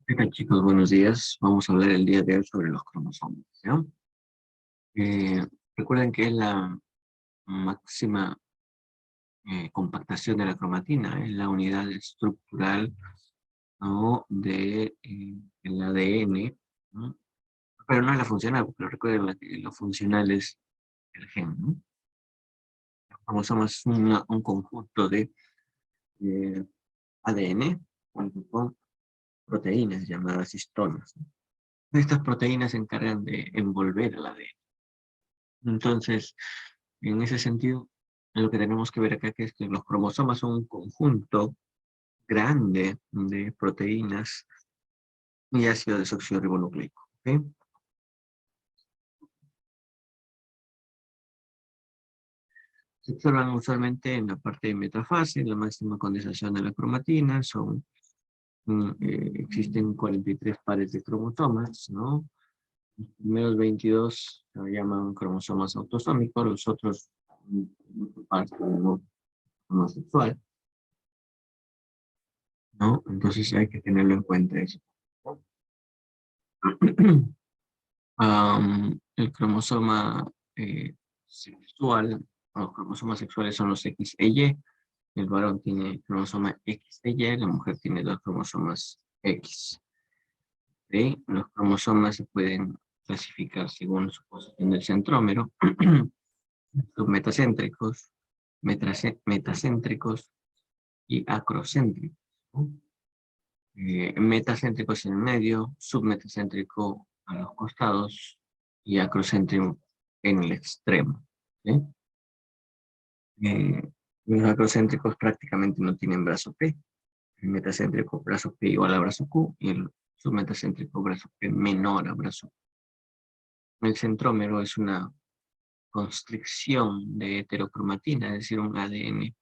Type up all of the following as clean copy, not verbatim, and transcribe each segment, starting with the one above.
¿Qué tal, chicos? Buenos días. Vamos a hablar el día de hoy sobre los cromosomas, ¿ya? Eh, Recuerden que es la máxima compactación de la cromatina, es la unidad estructural, ¿no? El ADN, ¿no? Pero no es la funcional, porque recuerden que lo funcional es el gen, ¿no? Los cromosomas es un conjunto de eh, ADN junto con proteínas llamadas histonas, ¿no? Estas proteínas se encargan de envolver el ADN. Entonces, en ese sentido, lo que tenemos que ver acá que es que los cromosomas son un conjunto grande de proteínas y ácido desoxirribonucleico. ¿Ok? Se observan usualmente en la parte de metafase, la máxima condensación de la cromatina, existen 43 pares de cromosomas, ¿no? Los primeros 22 se llaman cromosomas autosómicos, los otros pares como homosexual, ¿no? Entonces hay que tenerlo en cuenta eso. El cromosoma sexual, los cromosomas sexuales son los XY. El varón tiene cromosoma XY, la mujer tiene dos cromosomas X. ¿Sí? Los cromosomas se pueden clasificar según su posición del centrómero, submetacéntricos, metacéntricos y acrocéntricos, ¿no? Metacéntricos en el medio, submetacéntrico a los costados y acrocéntrico en el extremo. ¿Sí? Eh, los acrocéntricos prácticamente no tienen brazo P. El metacéntrico brazo P igual a brazo Q y el submetacéntrico brazo P menor a brazo Q. El centrómero es una constricción de heterocromatina, es decir, un ADN,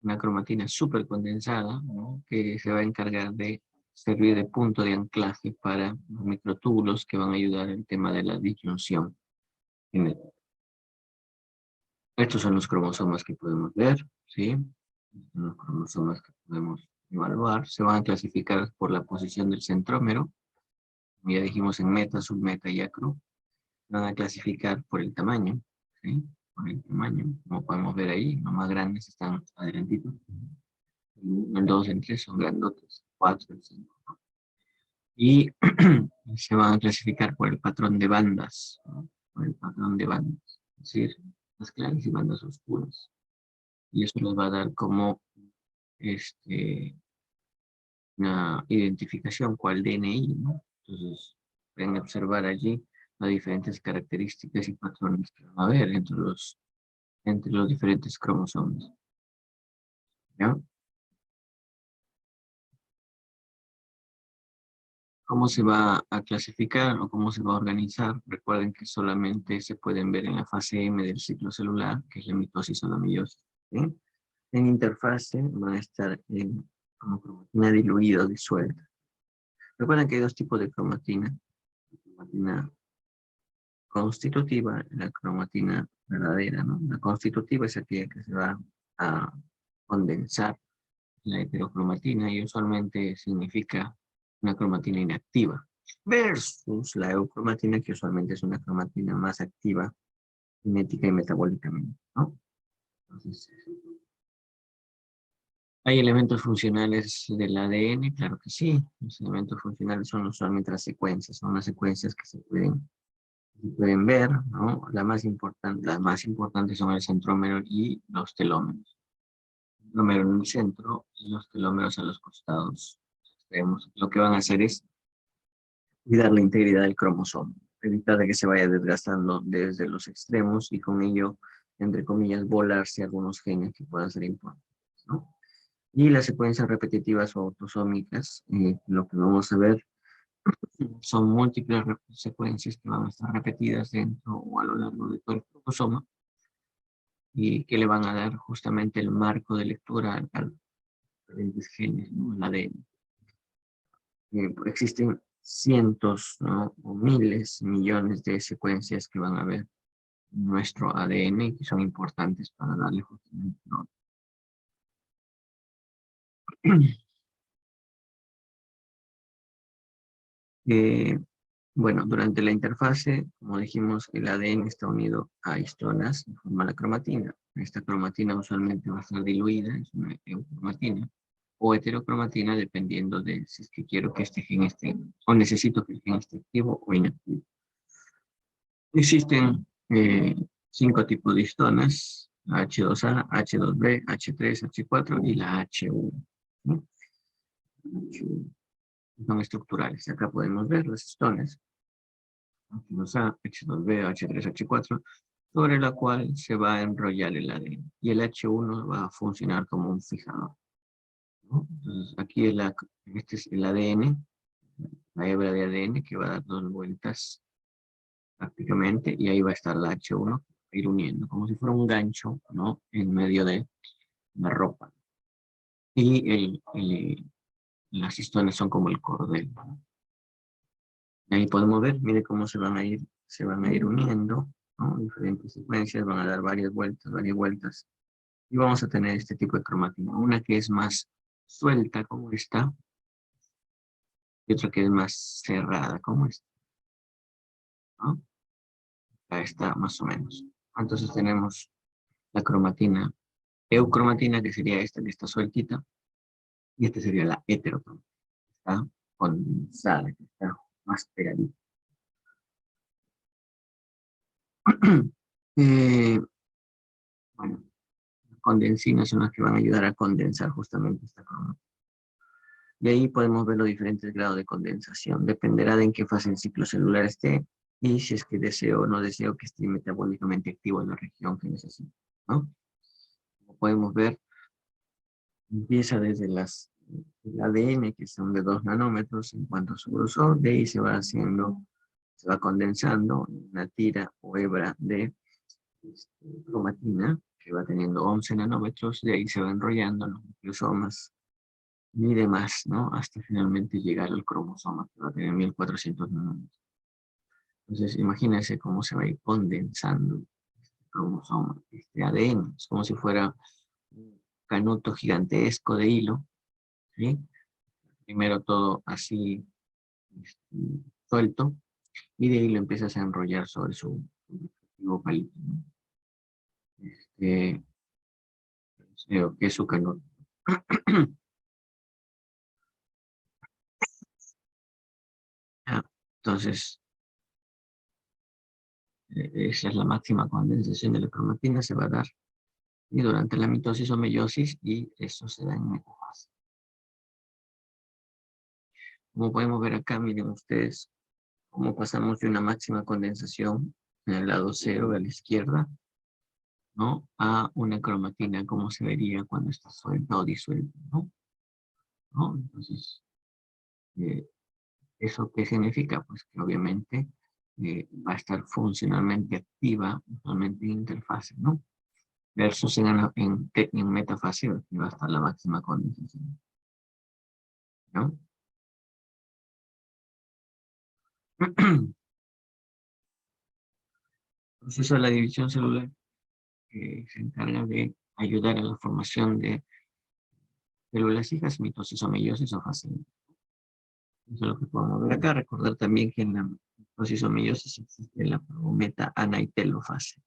una cromatina súper condensada, ¿no? Que se va a encargar de servir de punto de anclaje para los microtúbulos que van a ayudar en el tema de la disyunción genética. Estos son los cromosomas que podemos ver, ¿sí? Estos son los cromosomas que podemos evaluar. Se van a clasificar por la posición del centrómero. Como ya dijimos en meta, submeta y acro. Se van a clasificar por el tamaño, ¿sí? Por el tamaño, como podemos ver ahí, los más grandes están adelantitos. El 2, el 3 son grandotes, 4, el 5. Y se van a clasificar por el patrón de bandas, ¿no? Por el patrón de bandas, es decir, bandas claras y bandas oscuras. Y eso nos va a dar como este, una identificación cual DNI, ¿no? Entonces, pueden observar allí las diferentes características y patrones que van a haber entre los diferentes cromosomas, ¿ya? ¿Cómo se va a clasificar o cómo se va a organizar? Recuerden que solamente se pueden ver en la fase M del ciclo celular, que es la mitosis o la meiosis, ¿sí? En interfase van a estar como cromatina diluida o disuelta. Recuerden que hay dos tipos de cromatina. La cromatina constitutiva y la cromatina verdadera, ¿no? La constitutiva es aquella que se va a condensar la heterocromatina y usualmente significa una cromatina inactiva, versus la eucromatina, que usualmente es una cromatina más activa genética y metabólicamente, ¿no? Entonces, ¿hay elementos funcionales del ADN? Claro que sí. Los elementos funcionales son usualmente las secuencias, son las secuencias que se pueden ver, ¿no? Las más importantes son el centrómero y los telómeros. El telómero en el centro y los telómeros a los costados. Lo que van a hacer es cuidar la integridad del cromosoma, evitar de que se vaya desgastando desde los extremos y con ello, entre comillas, volarse algunos genes que puedan ser importantes, ¿no? Y las secuencias repetitivas o autosómicas, lo que vamos a ver son múltiples secuencias que van a estar repetidas dentro o a lo largo de todo el cromosoma y que le van a dar justamente el marco de lectura a diferentes genes, ¿no? El ADN. Existen cientos, ¿no? O miles, millones de secuencias que van a ver nuestro ADN y que son importantes para darle justamente, ¿no? Bueno, durante la interfase, como dijimos, el ADN está unido a histonas y forma la cromatina. Esta cromatina usualmente va a estar diluida, es una eucromatina, o heterocromatina, dependiendo de si es que quiero que este gen esté, o necesito que el gen esté activo o inactivo. Existen 5 tipos de histonas: H2A, H2B, H3, H4 y la H1. ¿No? Son estructurales. Acá podemos ver las histonas. H2A, H2B, H3, H4, sobre la cual se va a enrollar el ADN. Y el H1 va a funcionar como un fijador, ¿no? Entonces, aquí este es el ADN, la hebra de ADN que va a dar 2 vueltas prácticamente, y ahí va a estar la H1, ir uniendo, como si fuera un gancho, ¿no? En medio de la ropa. Y las histonas son como el cordel, ¿no? Ahí podemos ver, mire cómo se van a ir uniendo, ¿no? Diferentes secuencias, van a dar varias vueltas, y vamos a tener este tipo de cromatina. Una que es más suelta, como esta, y otra que es más cerrada, como esta, ¿no? Acá está más o menos. Entonces tenemos la cromatina eucromatina, que sería esta que está sueltita, y esta sería la heterocromatina, que está condensada, que está más pegadita. Bueno, condensinas son las que van a ayudar a condensar justamente esta cromatina. De ahí podemos ver los diferentes grados de condensación. Dependerá de en qué fase del ciclo celular esté y si es que deseo o no deseo que esté metabólicamente activo en la región que necesito, ¿no? Como podemos ver, empieza desde el ADN, que son de 2 nanómetros en cuanto a su grosor. De ahí se va condensando en una tira o hebra de cromatina, que va teniendo 11 nanómetros. De ahí se va enrollando los nucleosomas y demás, ¿no? Hasta finalmente llegar al cromosoma, que va a tener 1400 nanómetros. Entonces, imagínense cómo se va a ir condensando este cromosoma, este ADN. Es como si fuera un canuto gigantesco de hilo, ¿sí? Primero todo así este, suelto, y de ahí lo empiezas a enrollar sobre su respectivo palito, ¿no? Este, creo que es su canuto. Entonces, esa es la máxima condensación de la cromatina, se va a dar y durante la mitosis o meiosis, y eso se da en metafase. Como podemos ver acá, miren ustedes cómo pasamos de una máxima condensación en el lado cero a la izquierda, ¿no? A una cromatina como se vería cuando está suelta o disuelta, ¿no? ¿No? Entonces, eh, ¿eso qué significa? Pues que obviamente va a estar funcionalmente activa, usualmente en interfase, ¿no? Versus en metafase, que va a estar la máxima condensación, ¿no? El proceso de la división celular, que se encarga de ayudar a la formación de células hijas, mitosis o meiosis o fase. Eso es lo que podemos ver acá. Recordar también que en la mitosis o meiosis existe la prometa ana y telofase.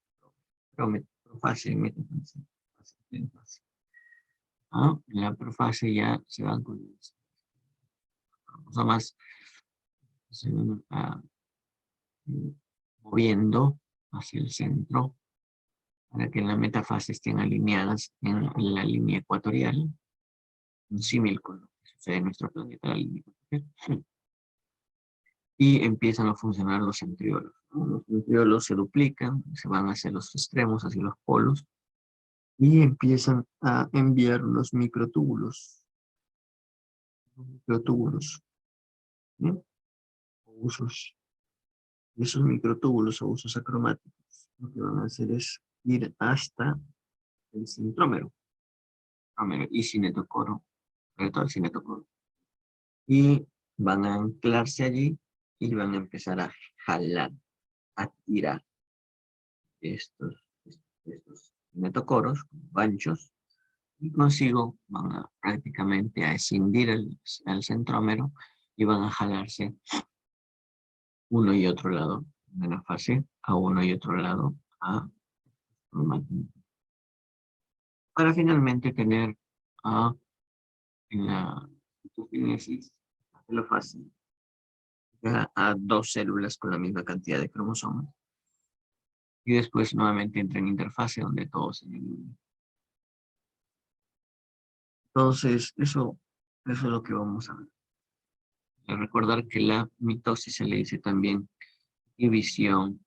Profase, metafase, fase, telofase. ¿No? En la profase ya se van con los cromosomas, se van moviendo hacia el centro para que en la metafase estén alineadas en la línea ecuatorial, un símil con lo que sucede en nuestro planeta, la línea ecuatorial. Y empiezan a funcionar los centriolos, ¿no? Los centriolos se duplican, se van hacia los extremos, hacia los polos, y empiezan a enviar los microtúbulos, ¿no? O usos. Esos microtúbulos o usos acromáticos lo que van a hacer es ir hasta el centrómero, y cinetocoro, sobre todo el cinetocoro. Y van a anclarse allí y van a empezar a jalar, a tirar estos metocoros, ganchos, y consigo van a prácticamente a escindir al centrómero y van a jalarse uno y otro lado de la fase, a uno y otro lado a para finalmente tener a, en la citogénesis de la fase a dos células con la misma cantidad de cromosomas. Y después nuevamente entra en interfase donde todo se divide. Entonces, eso es lo que vamos a ver. A recordar que la mitosis se le dice también división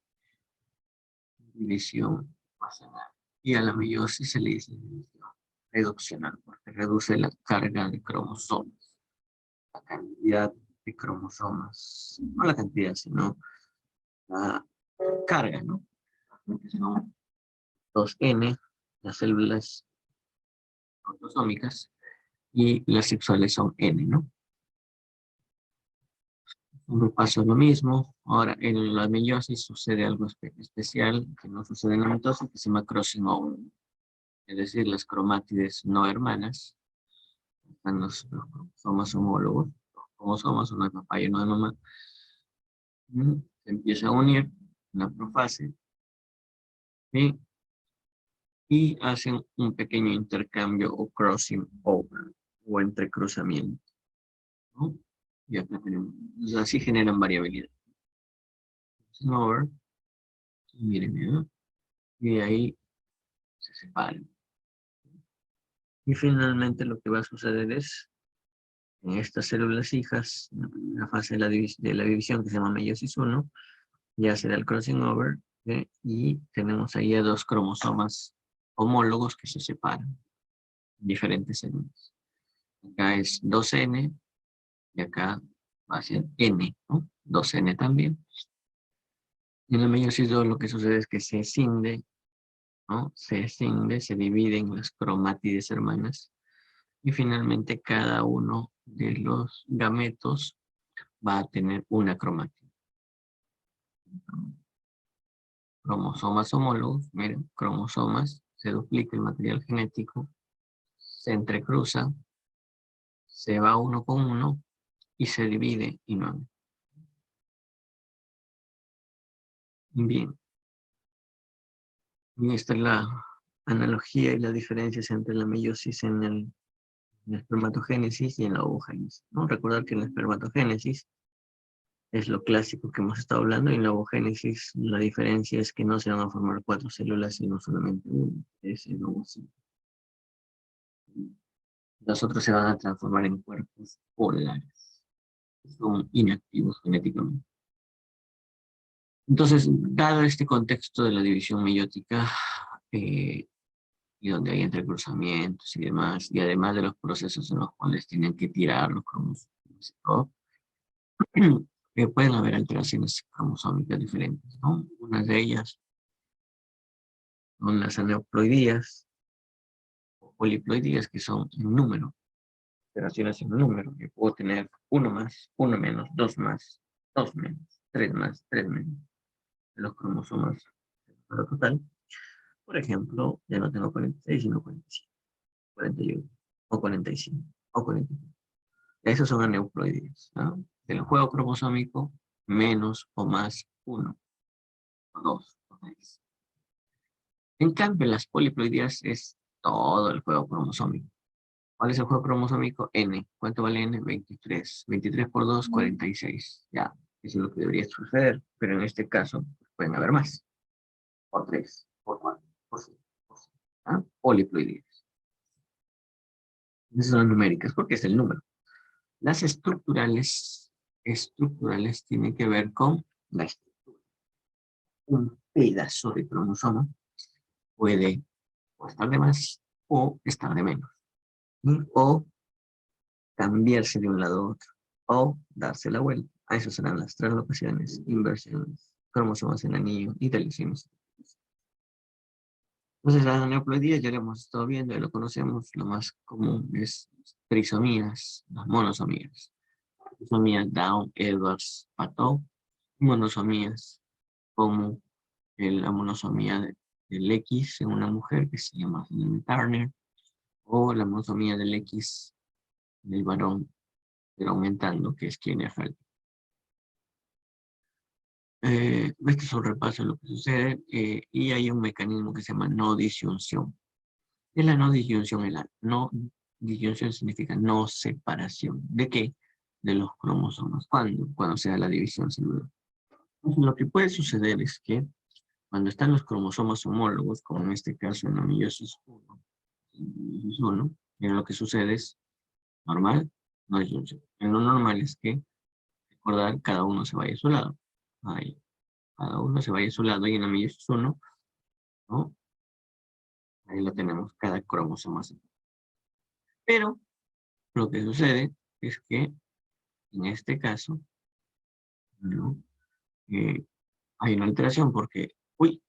fasional. Y a la meiosis se le dice división reduccional, porque reduce la carga de cromosomas, la cantidad de cromosomas, no la cantidad, sino la carga, ¿no? Son 2N, las células autosómicas, y las sexuales son N, ¿no? Me pasa lo mismo. Ahora, en la meiosis sucede algo especial que no sucede en la mitosis, que se llama crossing over. Es decir, las cromátides no hermanas, están los cromosomas homólogos, los cromosomas, uno de papá y uno de mamá, se empieza a unir en la profase, ¿sí? Y hacen un pequeño intercambio o crossing over, o entrecruzamiento, ¿no? Y acá tenemos, así generan variabilidad. Crossing over, miren, ¿no? Y de ahí se separan. Y finalmente lo que va a suceder es, en estas células hijas, en la primera fase de la división que se llama meiosis 1, ya será el crossing over, y tenemos ahí a dos cromosomas homólogos que se separan en diferentes células. Acá es 2N y acá va a ser N, ¿no? 2N también. Y en la meiosis 2 lo que sucede es que se escinde, ¿no? Se escinde, se divide en las cromátides hermanas. Y finalmente cada uno de los gametos va a tener una cromática. Cromosomas homólogos, miren, cromosomas, se duplica el material genético, se entrecruza, se va uno con uno y se divide y no. Bien, y esta es la analogía y las diferencias entre la meiosis en la espermatogénesis y en la ovogénesis, ¿no? Recordar que en la espermatogénesis es lo clásico que hemos estado hablando, y en la ovogénesis la diferencia es que no se van a formar 4 células, sino solamente una, es el ovocito. Los otros se van a transformar en cuerpos polares, que son inactivos genéticamente. Entonces, dado este contexto de la división meiótica, y donde hay entrecruzamientos y demás, y además de los procesos en los cuales tienen que tirar los cromosomas y todo, pueden haber alteraciones cromosómicas diferentes, ¿no? Una de ellas son las aneuploidías o poliploidías, que son en número, alteraciones en número, que puedo tener uno más, uno menos, dos más, dos menos, tres menos, de los cromosomas para total. Por ejemplo, ya no tengo 46, sino 47, 41, o 45, o 45. Esos son aneuploidías, ¿no? Del juego cromosómico, menos o más uno, o dos, o tres. En cambio, las poliploidías es todo el juego cromosómico. ¿Cuál es el juego cromosómico? N. ¿Cuánto vale N? 23. 23 por 2, 46. Ya, eso es lo que debería suceder, pero en este caso pueden haber más. Por 3, por 4, por 5, por 6. ¿Ah? Poliploidías. Esas son las numéricas, porque es el número. Las estructurales tienen que ver con la estructura. Un pedazo de cromosoma puede o estar de más o estar de menos. O cambiarse de un lado a otro, o darse la vuelta. A eso serán las translocaciones, inversiones, cromosomas en anillo y deleciones. Entonces, las aneuploidías ya lo hemos estado viendo, ya lo conocemos. Lo más común es trisomías, las monosomías. Trisomías Down, Edwards, Patou, monosomías como la monosomía del X en una mujer que se llama Turner, o la monosomía del X del varón, pero aumentando, que es Klinefelter. Este es un repaso de lo que sucede y hay un mecanismo que se llama no disyunción. ¿Qué es la no disyunción? La no disyunción significa no separación. ¿De qué? De los cromosomas. ¿Cuándo? Cuando se da la división celular. Entonces, lo que puede suceder es que cuando están los cromosomas homólogos, como en este caso en la meiosis 1, lo que sucede es normal, no disyunción. En lo normal es que, recordar, cada uno se vaya a su lado. Ahí. Cada uno se vaya a su lado y en la meiosis 1, ¿no? Ahí lo tenemos, cada cromosoma. Pero lo que sucede es que en este caso, ¿no? Hay una alteración porque, uy,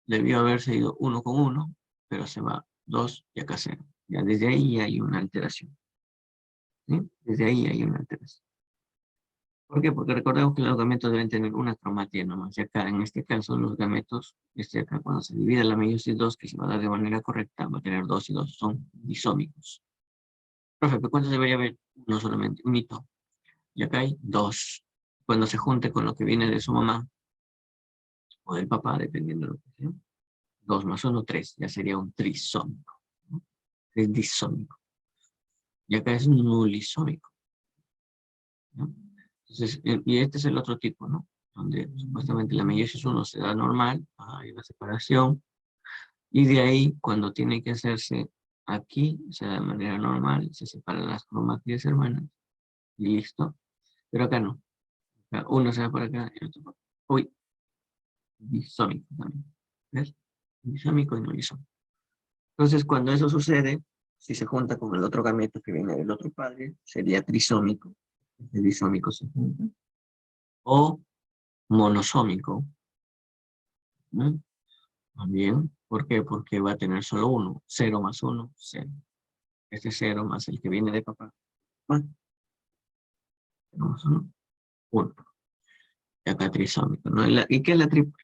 debió haberse ido 1 con 1, pero se va 2 y acá 0. Ya desde ahí hay una alteración. ¿Sí? Desde ahí hay una alteración. ¿Por qué? Porque recordemos que los gametos deben tener una cromatía nomás. Y acá, en este caso, los gametos, acá cuando se divide la meiosis 2, que se va a dar de manera correcta, va a tener 2 y 2, son disómicos. Profe, ¿pero cuántos debería haber? No solamente, un hito. Y acá hay 2. Cuando se junte con lo que viene de su mamá, o del papá, dependiendo de lo que sea, 2 más 1, 3, ya sería un trisómico, ¿no? Es disómico. Y acá es un nulisómico, ¿no? Entonces, y este es el otro tipo, ¿no? Donde supuestamente la meiosis 1 se da normal, hay una separación, y de ahí, cuando tiene que hacerse aquí, se da de manera normal, se separan las cromátides hermanas, y listo. Pero acá no. Acá uno se va por acá y el otro por acá. Uy, disómico también. ¿Ves? Disómico y nulisómico. Entonces, cuando eso sucede, si se junta con el otro gameto que viene del otro padre, sería trisómico. El disómico se junta. O monosómico, ¿no? También. ¿Por qué? Porque va a tener solo uno. 0 más 1, 0. Este 0 más el que viene de papá. Bueno, 0 más 1, 1. Y acá trisómico, ¿no? ¿Y qué es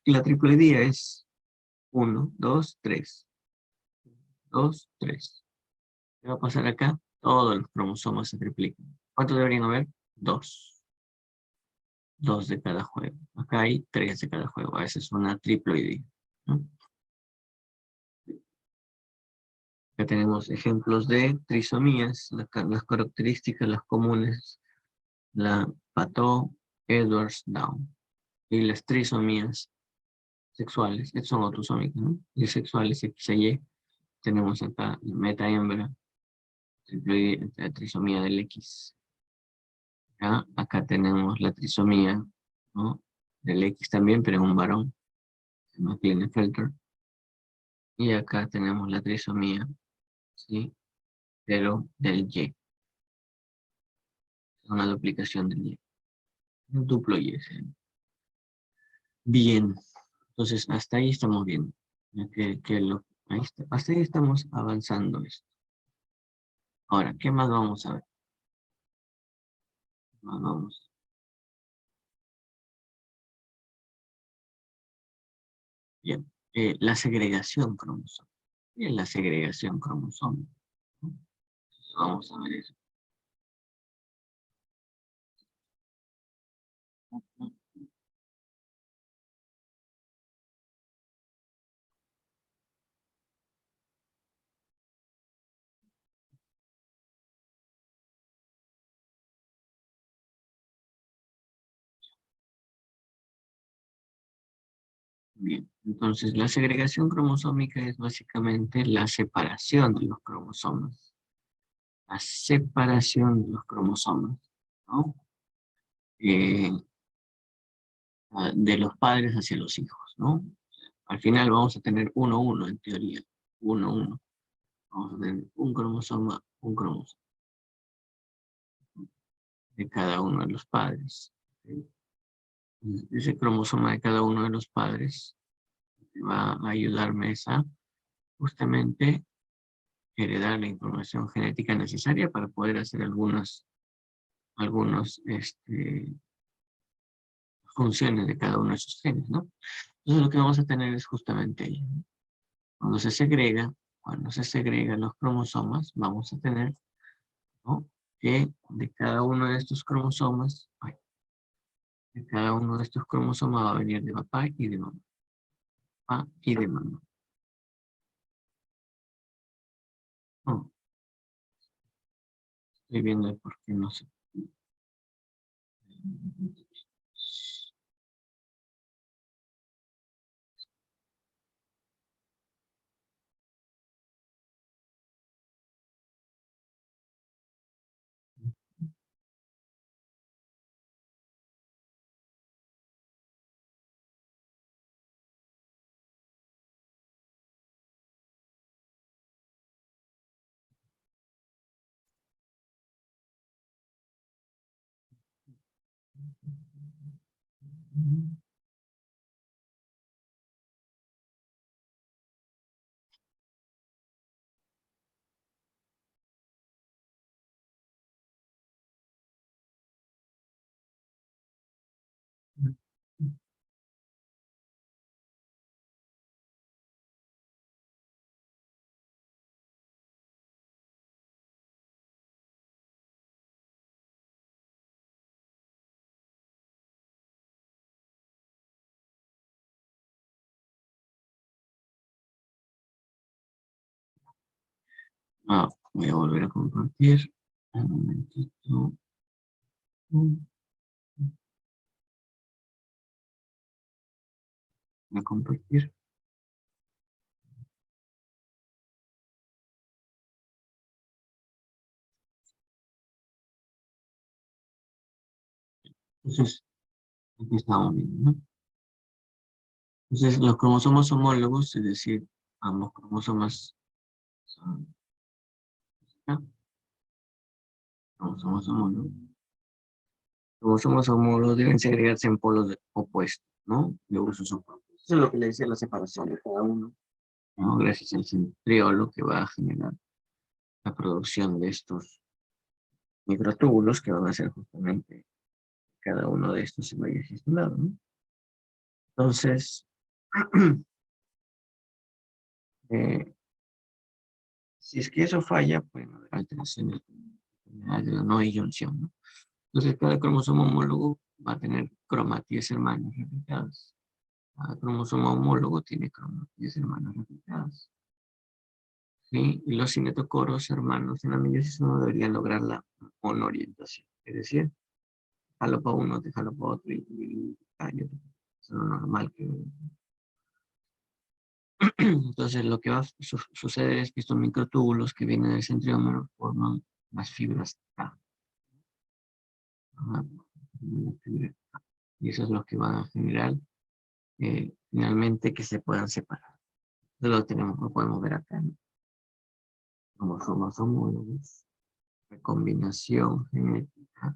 la triploidía? Es 1, 2, 3. 2, 3. ¿Qué va a pasar acá? Todos los cromosomas se triplican. ¿Cuántos deberían haber? 2. 2 de cada juego. Acá hay 3 de cada juego. A veces es una triploidea, ¿no? Acá tenemos ejemplos de trisomías, las características, las comunes, la Pato-Edwards-Down. Y las trisomías sexuales, estos son autosómicas, ¿no? Y sexuales, X y Y. Tenemos acá la meta-hembra, la trisomía del X. ¿Ya? Acá tenemos la trisomía, ¿no? Del X también, pero en un varón, se llama Klinefelter. Y acá tenemos la trisomía, ¿sí? Pero del Y. Es una duplicación del Y. Un duplo Y. ¿Sí? Bien. Entonces, hasta ahí estamos viendo. Hasta ahí estamos avanzando esto. Ahora, ¿qué más vamos a ver? Vamos. Bien. La segregación cromosómica. Bien, la segregación cromosómica, ¿no? Vamos a ver eso. Bien, entonces la segregación cromosómica es básicamente la separación de los cromosomas. La separación de los cromosomas, ¿no? Eh, de los padres hacia los hijos, ¿no? Al final vamos a tener 1-1 en teoría. 1-1. Vamos a tener un cromosoma de cada uno de los padres. ¿Sí? Ese cromosoma de cada uno de los padres va a ayudarme a justamente heredar la información genética necesaria para poder hacer algunas funciones de cada uno de esos genes, ¿no? Entonces lo que vamos a tener es justamente ahí, ¿no? Cuando se segregan los cromosomas, vamos a tener, ¿no? Que de cada uno de estos cromosomas, Cada uno de estos cromosomas va a venir de papá y de mamá. Papá y de mamá. Oh, estoy viendo por qué no sé. Ah, voy a volver a compartir. Un momentito. Voy a compartir. Entonces, aquí estamos viendo, ¿no? Entonces, los cromosomas homólogos, es decir, ambos cromosomas son, ¿no? Cromosomas homólogos. Cromosomas homólogos deben segregarse en polos opuestos, ¿no? De uso soporte. Eso es lo que le decía la separación de cada uno, ¿no? Gracias al centriolo que va a generar la producción de estos microtúbulos que van a ser justamente cada uno de estos se vaya gestionado, ¿no? Entonces, eh, si es que eso falla, pues no habrá alteraciones de la no iyonización, ¿no? Entonces, cada cromosoma homólogo va a tener cromatías hermanas replicadas. Cada cromosoma homólogo tiene cromatías hermanas replicadas. ¿Sí? Y los cinetocoros hermanos en la meiosis no deberían lograr la monoorientación. Es decir, jalo para uno, te jalo para otro y otro. Es lo normal que... Entonces, lo que va a suceder es que estos microtúbulos que vienen del centriómero forman las fibras K. Ajá. Y eso es lo que van a generar finalmente que se puedan separar. Eso lo tenemos, lo podemos ver acá, ¿no? Cromosomas homólogos, recombinación genética,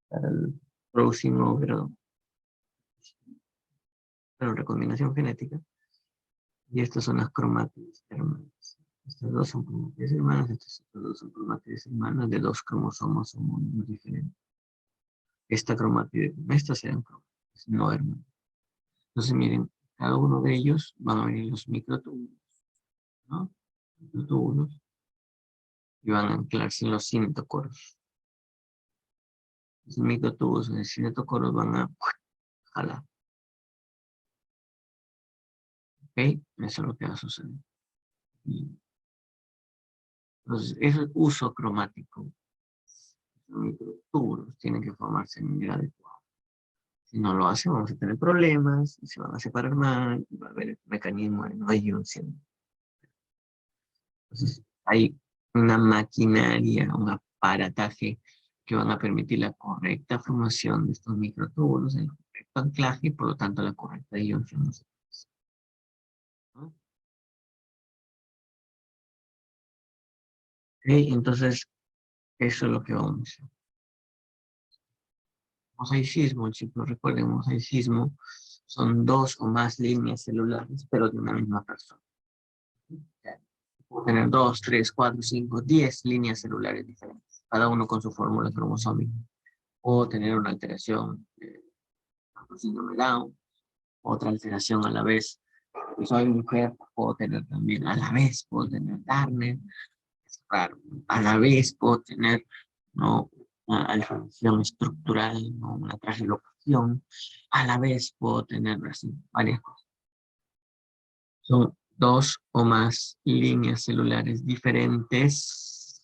para el próximo grado, pero recombinación genética. Y estas son las cromátides hermanas. Estas dos son cromátides hermanas, estas dos son cromátides hermanas de dos cromosomas homólogos diferentes. Esta cromátide con esta serán cromátides no hermanas. Entonces, miren, cada uno de ellos van a venir los microtúbulos, ¿no? Microtúbulos y van a anclarse en los cinetocoros. Los microtúbulos en el cinetocoro van a jalar. ¿Ok? Eso es lo que va a suceder. Entonces, ese uso cromático, los microtúbulos tienen que formarse en medida adecuada. Si no lo hacen, vamos a tener problemas, y se van a separar mal, y va a haber mecanismo de no ayudación. Entonces, hay una maquinaria, un aparataje que van a permitir la correcta formación de estos microtúbulos, el correcto anclaje y por lo tanto la correcta ionación. ¿No? Ok, entonces eso es lo que vamos a hacer. Mosaicismo, chicos, recuerden, mosaicismo son dos o más líneas celulares, pero de una misma persona. Puedo tener 2, 3, 4, 5, 10 líneas celulares diferentes, cada uno con su fórmula cromosómica. Puedo tener una alteración de síndrome Down, otra alteración a la vez. Si soy mujer, puedo tener también a la vez, puedo tener Turner, es raro. A la vez puedo tener, ¿no? alteración estructural, ¿no? Una translocación. A la vez puedo tener así varias cosas. Son dos o más líneas celulares diferentes,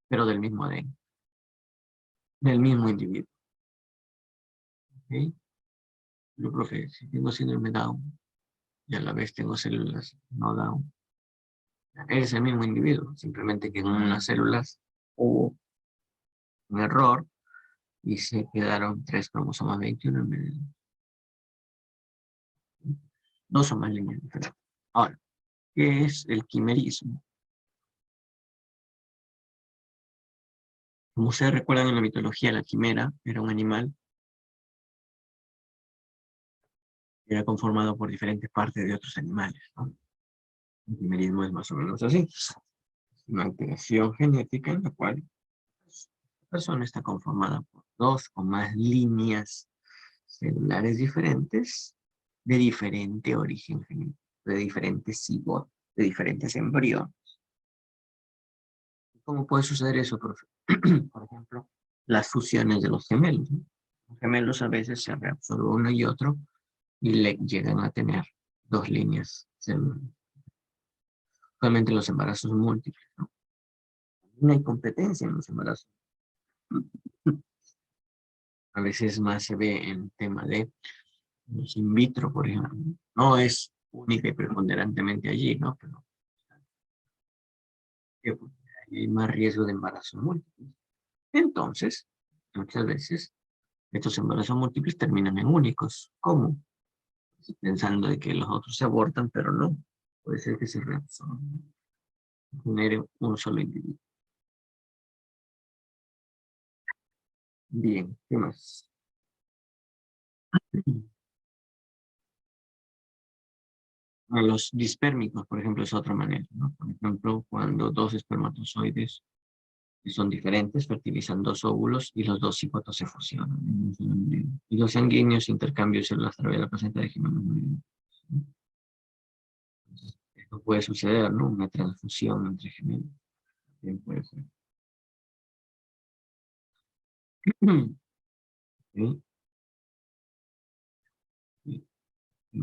pero del mismo ADN, del mismo individuo. ¿Ok? Yo, profe, si tengo síndrome Down y a la vez tengo células no Down, es el mismo individuo, simplemente que en unas células hubo un error y se quedaron 3 cromosomas 21 en vez de 2 o más líneas diferentes. Ahora, ¿qué es el quimerismo? Como ustedes recuerdan en la mitología, la quimera era un animal que era conformado por diferentes partes de otros animales, ¿no? El quimerismo es más o menos así. Una alteración genética en la cual la persona está conformada por dos o más líneas celulares diferentes de diferente origen genético, de diferentes cigotos, de diferentes embriones. ¿Cómo puede suceder eso, profe? Por ejemplo, las fusiones de los gemelos, ¿no? Los gemelos a veces se reabsorben uno y otro y le llegan a tener dos líneas celulares. Actualmente los embarazos múltiples, ¿no? No hay competencia en los embarazos. A veces más se ve en tema de los in vitro, por ejemplo. No es única y preponderantemente allí, ¿no? Pero hay más riesgo de embarazo múltiple. Entonces, muchas veces, estos embarazos múltiples terminan en únicos. ¿Cómo? Pensando de que los otros se abortan, pero no. Puede ser que se reabsorban, genere un solo individuo. Bien, ¿qué más? A los dispérmicos, por ejemplo, es otra manera, ¿no? Por ejemplo, cuando dos espermatozoides que son diferentes fertilizan dos óvulos y los dos cigotos se fusionan en un solo embrión. Y los sanguíneos intercambios células a través de la placenta de gemelos. Entonces, esto puede suceder, ¿no? Una transfusión entre gemelos. También puede ser. ¿Sí? Sí. Sí.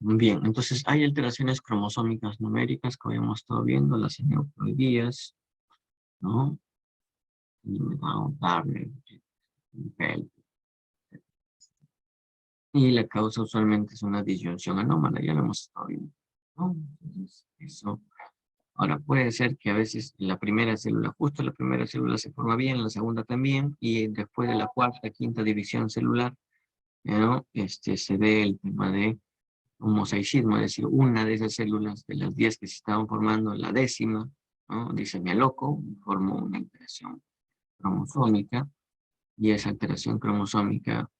Bien, entonces hay alteraciones cromosómicas numéricas que habíamos estado viendo, las aneuploidías, ¿no? Y la causa usualmente es una disyunción anómala, ya lo hemos estado viendo, ¿no? Entonces, eso. Ahora puede ser que a veces la primera célula, justo la primera célula se forma bien, la segunda también, y después de la cuarta, quinta división celular, ¿no? Se dé el tema de un mosaicismo, es decir, una de esas células de las 10 que se estaban formando, la décima, ¿no? Dice me loco, formó una alteración cromosómica, y esa alteración cromosómica,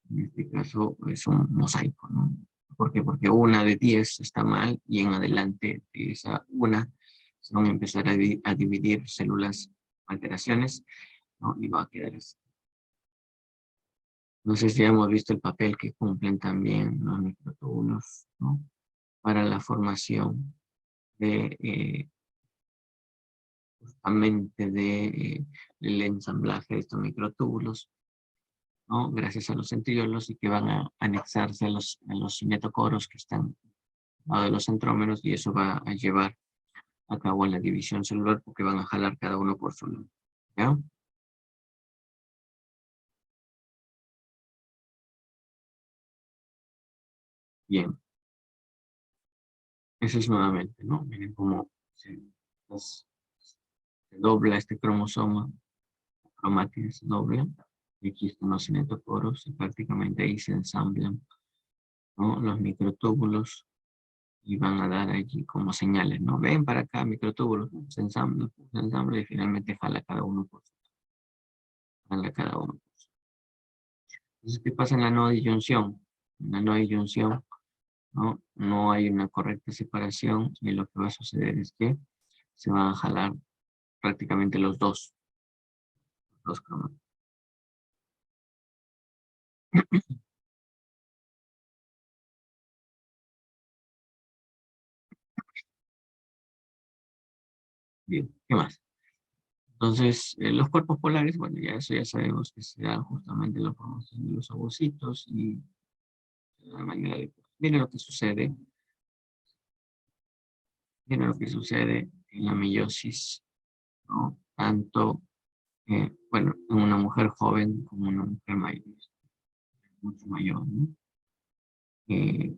en este caso, es un mosaico, ¿no? ¿Por qué? Porque una de 10 está mal, y en adelante de esa una se van a empezar a dividir células alteraciones, ¿no? Y va a quedar así. No sé si hemos visto el papel que cumplen también los microtúbulos, ¿no? Para la formación de justamente el ensamblaje de estos microtúbulos, ¿no? Gracias a los centriolos, y que van a anexarse a los cinetocoros que están al lado de los centrómeros, y eso va a llevar a cabo la división celular, porque van a jalar cada uno por su lado, ¿ya? Bien, eso es nuevamente, ¿no? Miren cómo pues, se dobla este cromosoma, la cromática se dobla, y aquí están los cinetocoros, y prácticamente ahí se ensamblan, ¿no? Los microtúbulos, y van a dar allí como señales, ¿no? Ven para acá, microtúbulos, se ensambla, y finalmente jala cada uno por su lado, jala cada uno por su lado. Entonces, ¿qué pasa en la no disyunción? En la no disyunción, ¿no? No hay una correcta separación, y lo que va a suceder es que se van a jalar prácticamente los dos cromáticos. Bien, ¿qué más? Entonces, los cuerpos polares, bueno, ya eso ya sabemos que se da justamente en la formación de los ovocitos, y la manera de... Miren lo que sucede, miren lo que sucede en la meiosis, ¿no? Tanto, bueno, en una mujer joven como en una mujer mayor, mucho mayor, ¿no?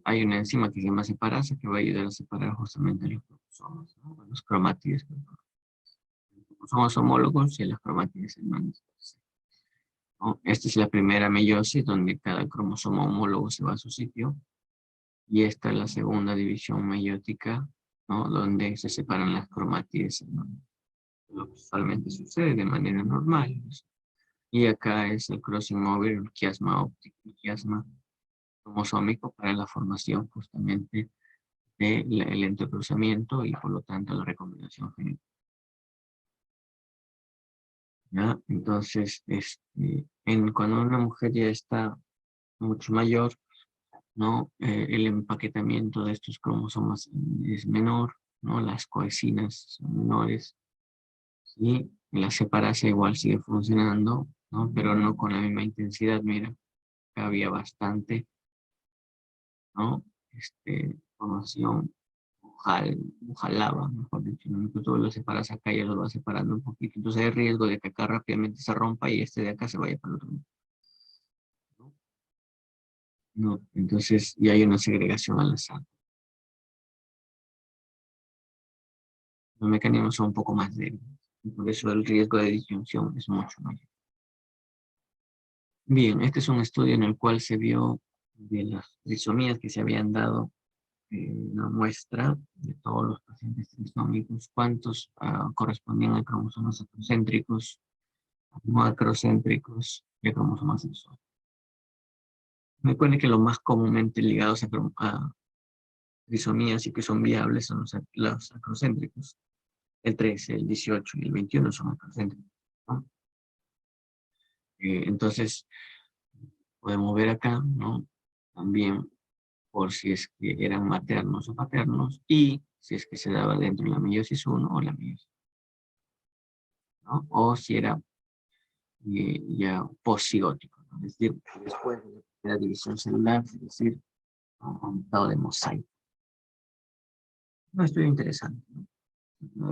Hay una enzima que se llama separasa, que va a ayudar a separar justamente los cromosomas, ¿no? Los cromátides. Los cromosomas homólogos y las cromátides hermanas, ¿no? Esta es la primera meiosis, donde cada cromosoma homólogo se va a su sitio. Y esta es la segunda división meiótica, ¿no? Donde se separan las cromátides hermanas. Lo que usualmente sucede de manera normal, ¿no? Y acá es el crossing over, el quiasma óptico, el quiasma cromosómico, para la formación justamente del entrecruzamiento, y por lo tanto la recombinación genética, ¿ya? Entonces, cuando una mujer ya está mucho mayor, ¿no? El empaquetamiento de estos cromosomas es menor, ¿no? Las coecinas son menores, y la separasa igual sigue funcionando, ¿no? Pero no con la misma intensidad. Mira, acá había bastante, ¿no? Formación, ojalá, mejor dicho, ¿no? Que todo lo separas acá, ya lo va separando un poquito. Entonces hay riesgo de que acá rápidamente se rompa, y este de acá se vaya para el otro lado, ¿no? No, entonces, y hay una segregación al azar. Los mecanismos son un poco más débiles, y por eso el riesgo de disyunción es mucho mayor. Bien, este es un estudio en el cual se vio de las trisomías que se habían dado, una muestra de todos los pacientes trisómicos, cuántos correspondían a cromosomas acrocéntricos, no acrocéntricos y a cromosomas sexuales. Me pone que los más comúnmente ligados a trisomías y que son viables son los acrocéntricos. El 13, el 18 y el 21 son acrocéntricos, ¿no? Entonces, podemos ver acá, ¿no? También por si es que eran maternos o paternos, y si es que se daba dentro de la meiosis 1 o la meiosis, ¿no? O si era ya posigótico, ¿no? Es decir, después de la división celular, es decir, un estado de mosaico. Un estudio interesante, ¿no? A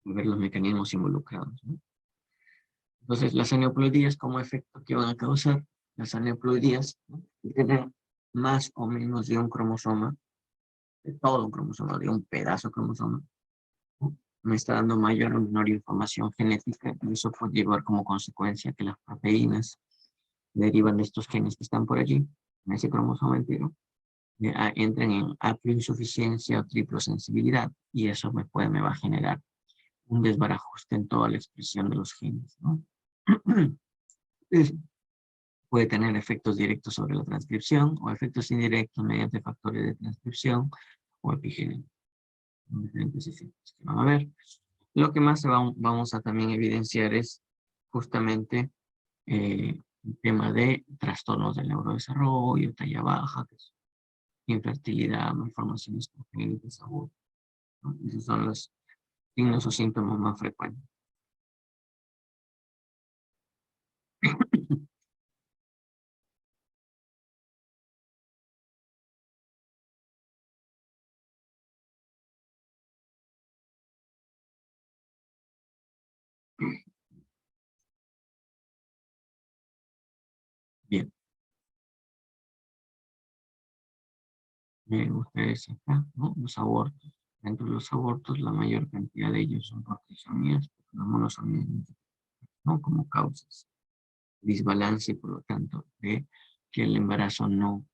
ver los mecanismos involucrados, ¿no? Entonces, las aneuploidías como efecto que van a causar, las aneuploidías, ¿no? Tener más o menos de un cromosoma, de todo un cromosoma, de un pedazo de cromosoma, ¿no? Me está dando mayor o menor información genética, y eso puede llevar como consecuencia que las proteínas derivan de estos genes que están por allí, en ese cromosoma entero, entren en haploinsuficiencia o triplosensibilidad, y eso me va a generar un desbarajuste en toda la expresión de los genes, ¿no? Puede tener efectos directos sobre la transcripción o efectos indirectos mediante factores de transcripción o epigenética. Diferentes efectos que van a ver. Lo que más vamos a también evidenciar es justamente el tema de trastornos del neurodesarrollo, talla baja, que es infertilidad, malformaciones congénitas, aborto, ¿no? Esos son los signos o síntomas más frecuentes. Bien, miren ustedes acá, ¿no? Los abortos. Dentro de los abortos, la mayor cantidad de ellos son por trisomías, no monosomías, ¿no? Como causas. Desbalance, por lo tanto, de que el embarazo no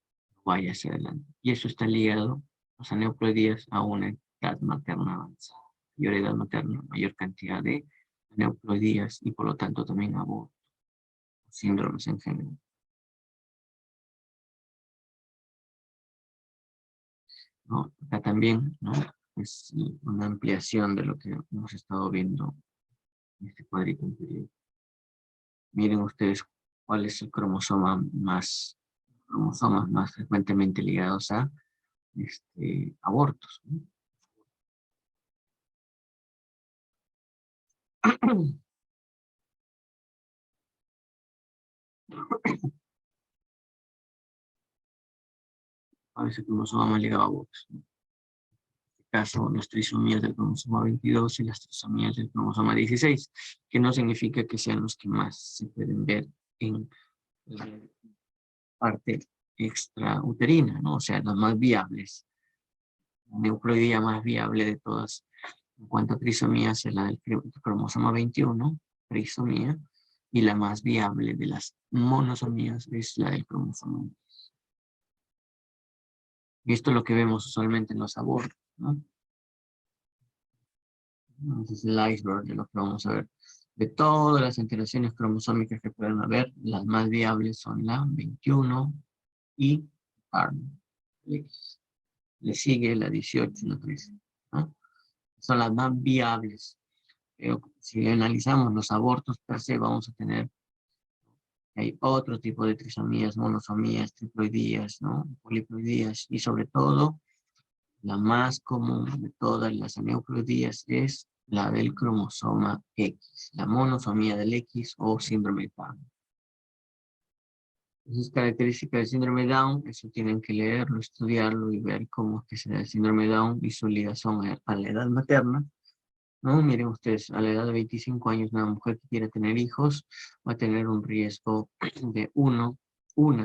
vaya hacia adelante. Y eso está ligado, los aneuploidías, a una edad materna avanzada. Mayor edad materna, mayor cantidad de aneuploidías y por lo tanto también abortos, síndromes en general. ¿No? Acá también, ¿no? Es una ampliación de lo que hemos estado viendo en este cuadrito anterior. Miren ustedes cuál es el cromosomas más frecuentemente ligados a abortos, ¿no? A veces el cromosoma más ligado a abortos, ¿no? En este caso, las trisomías del cromosoma 22 y las trisomías del cromosoma 16, que no significa que sean los que más se pueden ver en la parte extrauterina, ¿no? O sea, las más viables. La neuploidía más viable de todas en cuanto a trisomías es la del cromosoma 21, trisomía, y la más viable de las monosomías es la del cromosoma 20. Y esto es lo que vemos usualmente en los abortos, ¿no? Este es el iceberg de lo que vamos a ver. De todas las alteraciones cromosómicas que pueden haber, las más viables son la 21 y le sigue la 18 y la 13, ¿no? Son las más viables. Pero si analizamos los abortos per se, vamos a tener, hay otro tipo de trisomías, monosomías, triploidías, ¿no? Poliploidías, y sobre todo, la más común de todas las aneuploidías es la del cromosoma X, la monosomía del X o síndrome de Down. Esas características del síndrome de Down, eso tienen que leerlo, estudiarlo y ver cómo es que se da el síndrome de Down y su ligación a la edad materna. No, miren ustedes, a la edad de 25 años, una mujer que quiera tener hijos va a tener un riesgo de una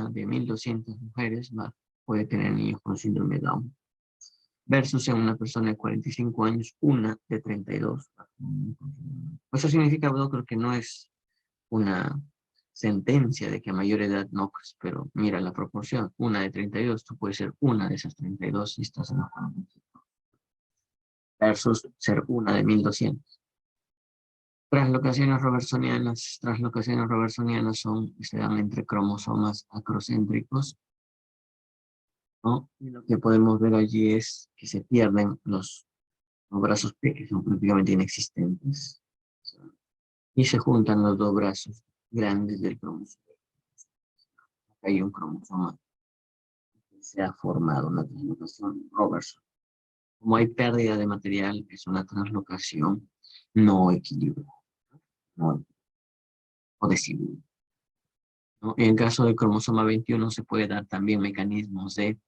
de 1.200 mujeres puede tener niños con síndrome de Down. Versus en una persona de 45 años, una de 32. Eso significa, bueno, creo que no es una sentencia de que a mayor edad no, pues, pero mira la proporción, una de 32, tú puedes ser una de esas 32 si estás en la familia. Versus ser una de 1.200. Translocaciones robertsonianas se dan entre cromosomas acrocéntricos, ¿no? Y lo que podemos ver allí es que se pierden los brazos que son prácticamente inexistentes, y se juntan los dos brazos grandes del cromosoma. Hay un cromosoma que se ha formado, una translocación Robertson. Como hay pérdida de material, es una translocación no equilibrada, no, o desigual. ¿no? En caso del cromosoma 21 se puede dar también mecanismos de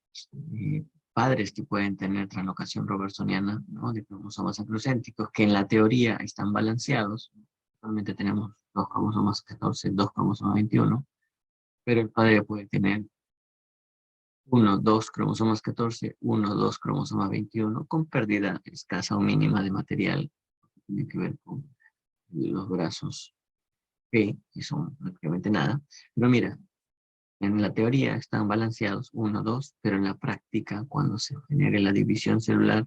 padres que pueden tener translocación robertsoniana, ¿no? De cromosomas acrocéntricos que en la teoría están balanceados. Actualmente tenemos dos cromosomas 14, dos cromosomas 21, pero el padre puede tener uno, dos cromosomas 14, uno, dos cromosomas 21, con pérdida escasa o mínima de material. Tiene que ver con los brazos P, que son prácticamente nada. Pero mira, en la teoría están balanceados uno, dos, pero en la práctica, cuando se genere la división celular,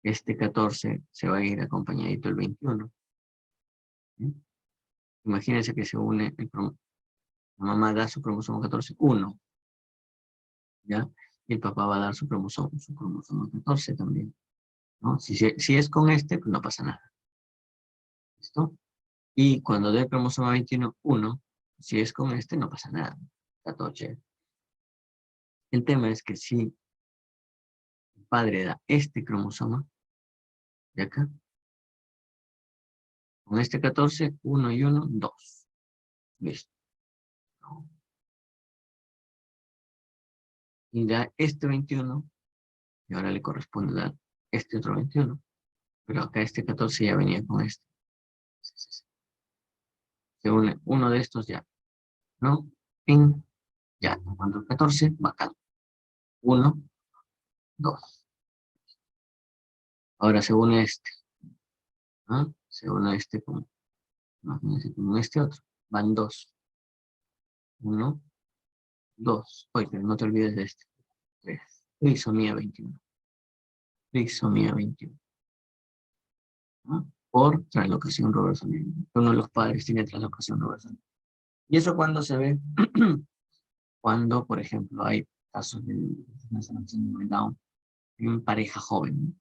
este 14 se va a ir acompañadito el 21. ¿Sí? Imagínense que se une, la mamá da su cromosoma 14, 1, ¿ya? Y el papá va a dar su cromosoma 14 también, ¿no? Si es con este, pues no pasa nada. ¿Listo? Y cuando dé el cromosoma 21, 1, si es con este, no pasa nada. Está todo chévere. El tema es que si el padre da este cromosoma de acá, con este 14, 1 y 1, 2. Listo. Y da este 21, y ahora le corresponde dar este otro 21. Pero acá este 14 ya venía con este. Se une uno de estos ya, ¿no? Ping, ya. En cuanto al 14, bacán. 1, 2. Ahora se une este, ¿no? Se une este con, imagínense, con este otro. Van 2. 1, 2. Oye, pero no te olvides de este. 3. Trisomía 21. Trisomía 21. ¿No? Por translocación robertsoniana. Uno de los padres tiene translocación robertsoniana. ¿Y eso cuando se ve? Cuando, por ejemplo, hay casos de síndrome de Down en pareja joven.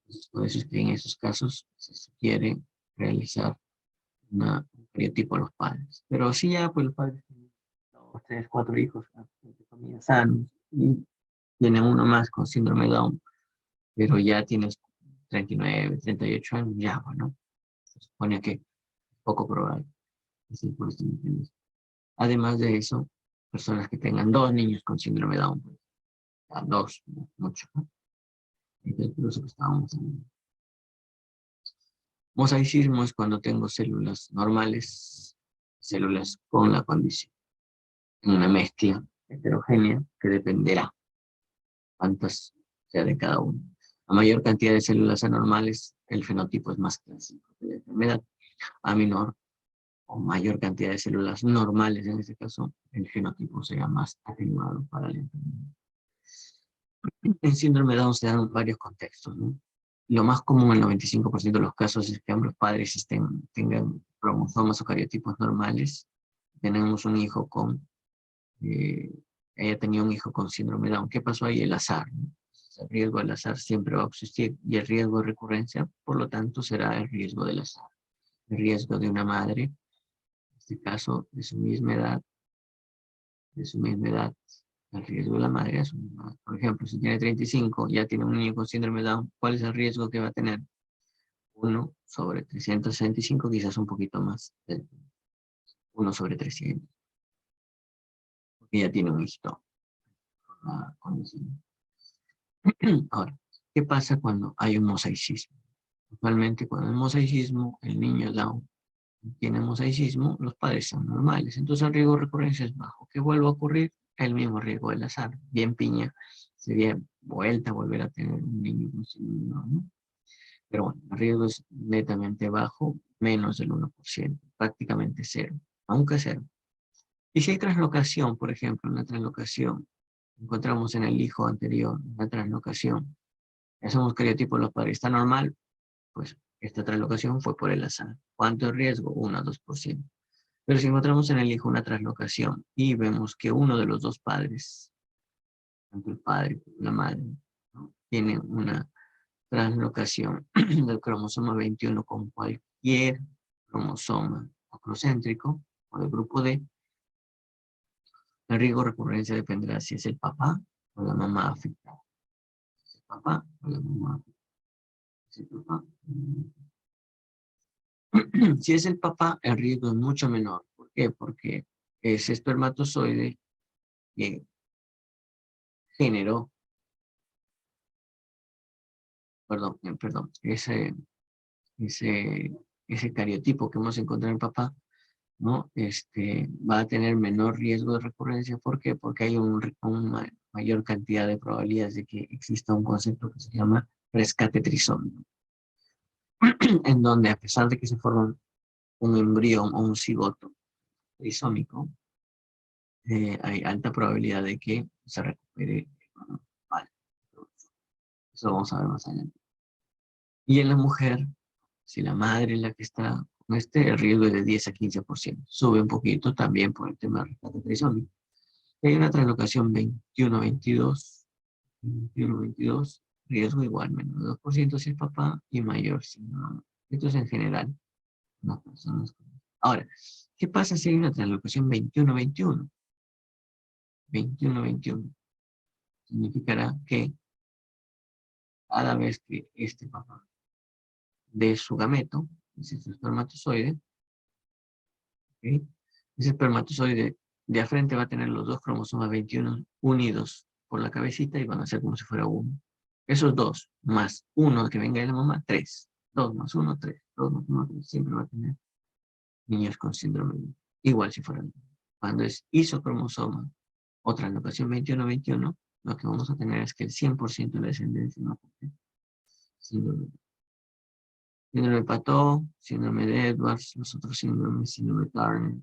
Entonces, por eso es que en esos casos se sugiere realizar un cariotipo a los padres. Pero sí ya, pues los padres tienen 2, 3, 4 hijos, entre comillas, sanos, y tienen uno más con síndrome de Down, pero ya tienes 39, 38 años, ya, bueno, se supone que es poco probable. Así, por eso, además de eso, personas que tengan 2 niños con síndrome de Down, pues, a 2, mucho, ¿no? Entonces, por eso que estábamos en mosaicismo es cuando tengo células normales, células con la condición, en una mezcla heterogénea que dependerá cuántas sea de cada uno. A mayor cantidad de células anormales, el fenotipo es más clásico de la enfermedad. A menor o mayor cantidad de células normales, en este caso, el genotipo será más atenuado para la enfermedad. En síndrome de Down se dan varios contextos, ¿no? Lo más común en el 95% de los casos es que ambos padres tengan cromosomas o cariotipos normales. Tenemos un hijo con, ella tenía un hijo con síndrome de Down. ¿Qué pasó ahí? El azar, ¿no? El riesgo del azar siempre va a existir y el riesgo de recurrencia, por lo tanto, será el riesgo del azar. El riesgo de una madre, en este caso, de su misma edad, el riesgo de la madre es, por ejemplo, si tiene 35, ya tiene un niño con síndrome de Down, ¿cuál es el riesgo que va a tener? 1 sobre 365, quizás un poquito más, 1 sobre 300, porque ya tiene un hito. Ahora, ¿qué pasa cuando hay un mosaicismo? Usualmente cuando hay mosaicismo, el niño Down tiene mosaicismo, los padres son normales, entonces el riesgo de recurrencia es bajo. ¿Qué vuelve a ocurrir? El mismo riesgo del azar. Bien piña, sería vuelta a volver a tener un niño con síndrome de Down, ¿no? Pero bueno, el riesgo es netamente bajo, menos del 1%, prácticamente cero, aunque cero. Y si hay translocación, por ejemplo, una translocación, encontramos en el hijo anterior una translocación, hacemos cariotipo de los padres, está normal, pues esta translocación fue por el azar. ¿Cuánto es riesgo? 1 a 2%. Pero si encontramos en el hijo una translocación y vemos que uno de los dos padres, tanto el padre como la madre, ¿no?, tiene una translocación del cromosoma 21 con cualquier cromosoma acrocéntrico o del grupo D, el riesgo de recurrencia dependerá si es el papá o la mamá afectada. Si es el papá o la mamá afectada. Si es el papá, si es el papá, el riesgo es mucho menor. ¿Por qué? Porque ese espermatozoide que generó, perdón, ese, ese cariotipo que hemos encontrado en el papá, ¿no? Va a tener menor riesgo de recurrencia. ¿Por qué? Porque hay una mayor cantidad de probabilidades de que exista un concepto que se llama rescate trisómico, en donde a pesar de que se forma un embrión o un cigoto trisómico, hay alta probabilidad de que se recupere mal. Eso vamos a ver más adelante. Y en la mujer, si la madre es la que está con el riesgo es de 10 a 15%. Sube un poquito también por el tema del rescate trisómico. Hay una translocación 21-22, 21-22, riesgo igual, menos 2% si es papá y mayor si no mamá. Esto es en general. Las personas. Ahora, ¿qué pasa si hay una translocación 21-21? 21-21 significará que cada vez que este papá de su gameto, ese su espermatozoide, ¿ok? Ese espermatozoide de a frente va a tener los dos cromosomas 21 unidos por la cabecita y van a ser como si fuera uno. Esos dos, más uno que venga de la mamá, 3. 2 más 1, 3. 2 más 1, 3. Siempre va a tener niños con síndrome de Down. Igual si fueran. Cuando es isocromosoma o translocación 21-21, lo que vamos a tener es que el 100% de la descendencia no tiene síndrome de Down. Síndrome de Pató, síndrome de Edwards, los otros síndromes, síndrome de Turner,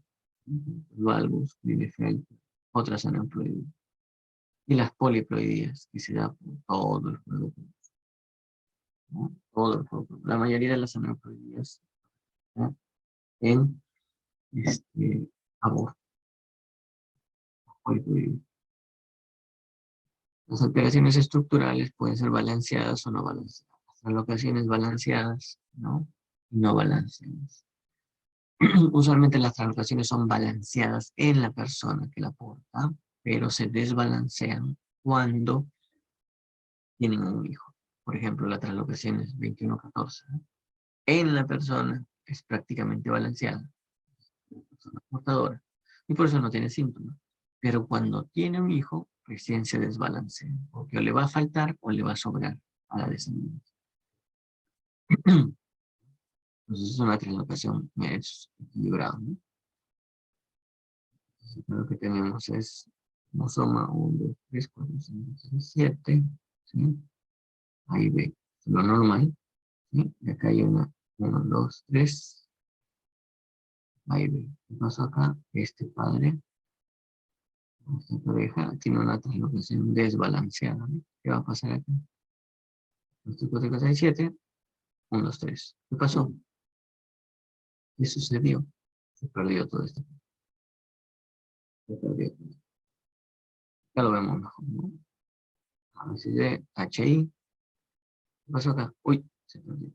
valgus, Klinefelter, otras aneuploidías. Y las poliploidías, que se da por todo el juego, ¿no? Todo el juego. La mayoría de las aneuploidías, ¿no? En aborto, poliploidías. Las alteraciones estructurales pueden ser balanceadas o no balanceadas. Las locaciones balanceadas, ¿no? Y no balanceadas. Usualmente las translocaciones son balanceadas en la persona que la porta, pero se desbalancean cuando tienen un hijo. Por ejemplo, la translocación es 21-14. En la persona es prácticamente balanceada, la persona portadora, y por eso no tiene síntomas. Pero cuando tiene un hijo, recién se desbalancea, porque o le va a faltar o le va a sobrar a la descendencia. Entonces es una translocación equilibrada, ¿no? Lo que tenemos es cromosoma 1, 2, 3, 4, 5, 6, 7, ¿sí? Ahí ve lo normal, ¿sí? Y acá hay una 1, 2, 3, ahí ve. ¿Qué pasó acá? Este padre, esta pareja, tiene una translocación desbalanceada, ¿no? ¿Qué va a pasar acá? 2, 3, 4, 5, 6, 7, 1, 2, 3. ¿Qué pasó? ¿Qué sucedió? Se perdió todo esto. Se perdió todo esto. Ya lo vemos mejor, ¿no? A ver si de HI. ¿Qué pasó acá? Uy, se perdió.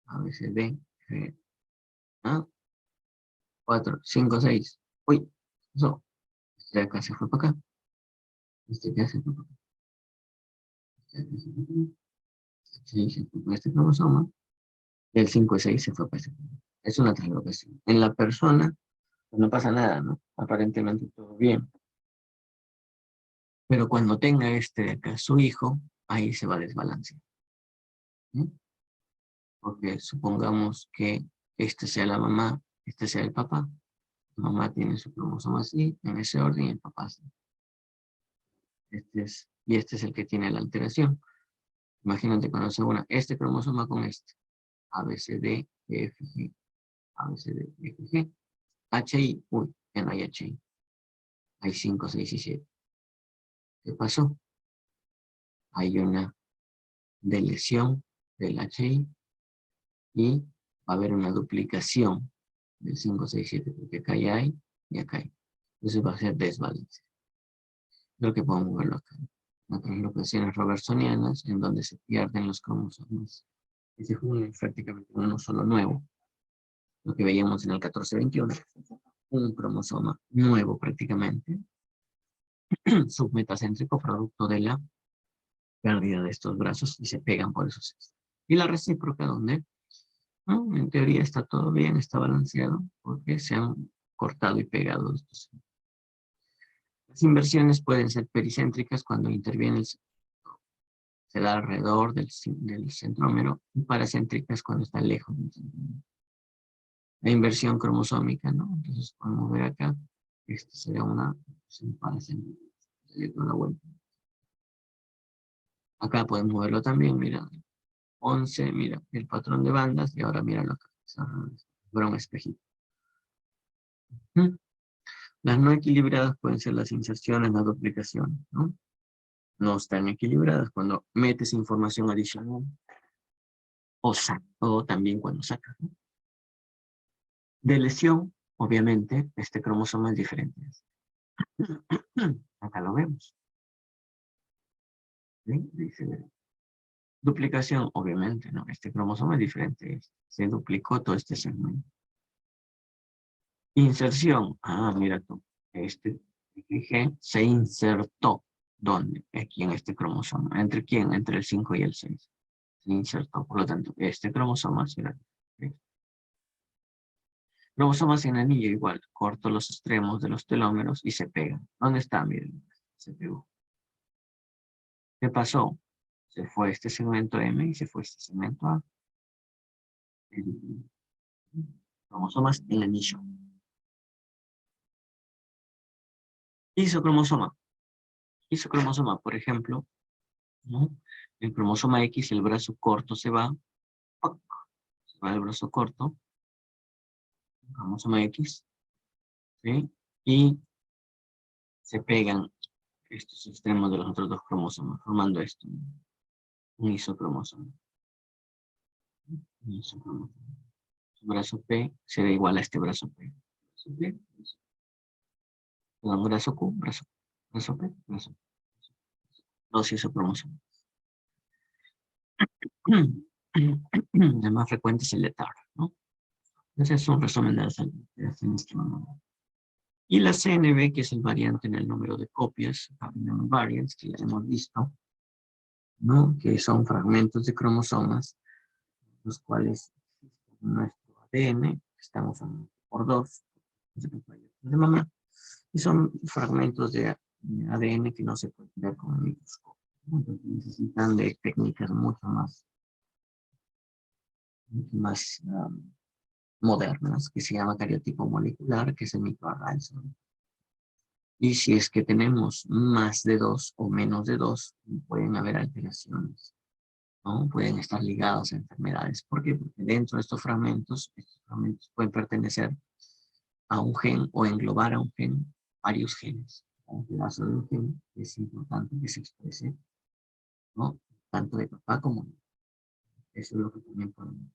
A ver si de ¿ah? 4, 5, 6. Uy, eso. Este de acá se fue para acá. Este de acá se fue para acá. Este de acá se fue para acá. Este se fue para este cromosoma. Y el 5 y 6 se fue para este cromosoma. Es una translocación. En la persona, pues no pasa nada, ¿no? Aparentemente todo bien. Pero cuando tenga este de acá su hijo, ahí se va a desbalancear, ¿sí? Porque supongamos que este sea la mamá, este sea el papá. La mamá tiene su cromosoma así, en ese orden, y el papá así. Y este es el que tiene la alteración. Imagínate cuando se una este cromosoma con este. A, B, C, D, E, F, G. A, B, C, D, E, F, G. H, I. Uy, ya no hay H, I. Hay 5, 6 y 7. ¿Qué pasó? Hay una deleción del H, I y va a haber una duplicación del 5, 6, 7, porque acá ya hay y acá hay. Entonces va a ser desbalance. Creo que podemos verlo acá. Las translocaciones robertsonianas, en donde se pierden los cromosomas y se unen prácticamente uno solo nuevo. Lo que veíamos en el 14-21, un cromosoma nuevo prácticamente, submetacéntrico, producto de la pérdida de estos brazos, y se pegan por esos. Y la recíproca, donde ¿no? En teoría está todo bien, está balanceado, porque se han cortado y pegado estos. Las inversiones pueden ser pericéntricas cuando interviene se da alrededor del centrómero, y paracéntricas cuando está lejos del centrómero. La inversión cromosómica, ¿no? Entonces podemos ver acá, esto sería una paracéntrica. Le doy la vuelta. Acá podemos verlo también, mira, 11, mira, el patrón de bandas, y ahora mira lo que fuera un espejito. Las no equilibradas pueden ser las inserciones, las duplicaciones, ¿no? No están equilibradas cuando metes información adicional o también cuando sacas, ¿no? De lesión, obviamente, este cromosoma es diferente. Acá lo vemos. ¿Sí? Dice, duplicación, obviamente, ¿no? Este cromosoma es diferente. Se duplicó todo este segmento. Inserción. Ah, mira tú. Este G se insertó. ¿Dónde? Aquí en este cromosoma. ¿Entre quién? Entre el 5 y el 6. Se insertó. Por lo tanto, este cromosoma será. Cromosomas en anillo igual. Corto los extremos de los telómeros y se pegan. ¿Dónde está? Miren. Se pegó. ¿Qué pasó? Se fue este segmento M y se fue este segmento A. Cromosomas en anillo. Isocromosoma. Isocromosoma, por ejemplo, ¿no? El cromosoma X, el brazo corto se va el brazo corto, cromosoma X, ¿sí? Y se pegan estos extremos de los otros dos cromosomas, formando esto, ¿no? Un isocromosoma. Un isocromosoma. Su brazo P será igual a este brazo P. Brazo P, brazo Q, brazo P, brazo P. Dos isocromosomas. El más frecuente es el de TAR, ¿no? Ese es un resumen de las alteraciones que vamos a ver. Y la CNV, que es el variante en el número de copias, variants, que ya hemos visto, ¿no? Que son fragmentos de cromosomas, los cuales nuestro ADN, estamos por dos, de mamá, y son fragmentos de ADN que no se pueden ver con el microscopio. Entonces necesitan de técnicas mucho más modernas, que se llama cariotipo molecular, que es el microarray. Y si es que tenemos más de dos o menos de dos, pueden haber alteraciones, ¿no? Pueden estar ligados a enfermedades. ¿Por qué? Porque dentro de estos fragmentos pueden pertenecer a un gen o englobar a un gen varios genes. Un pedazo de un gen es importante que se exprese, ¿no? Tanto de papá como de mamá. Eso es lo que también podemos.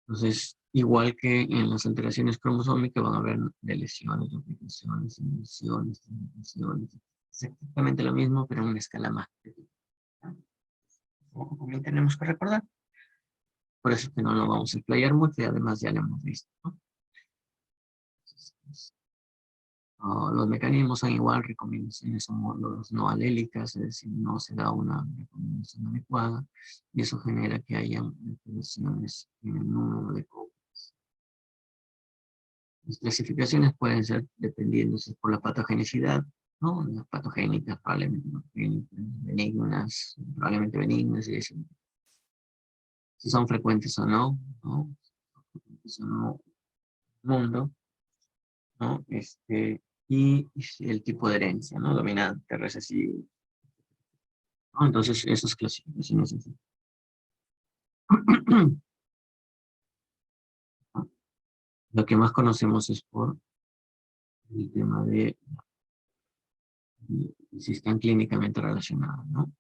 Entonces, igual que en las alteraciones cromosómicas van a haber de lesiones, duplicaciones, inhibiciones, transmutaciones. Es exactamente lo mismo, pero en una escala más pequeña. También tenemos que recordar. Por eso que no lo vamos a explayar mucho y además ya lo hemos visto, ¿no? Los mecanismos son igual, recomendaciones son los no alélicas, es decir, no se da una recomendación adecuada y eso genera que haya alteraciones en el número de copias. Las clasificaciones pueden ser dependiendo por la patogenicidad, ¿no? Las patogénicas probablemente no benignas, probablemente benignas, y si son frecuentes o no, ¿no? Frecuentes o no, mundo, ¿no? Y el tipo de herencia, ¿no? Dominante, recesivo, ¿no? Entonces, esas clasificaciones. Lo que más conocemos es por el tema de si están clínicamente relacionados, ¿no?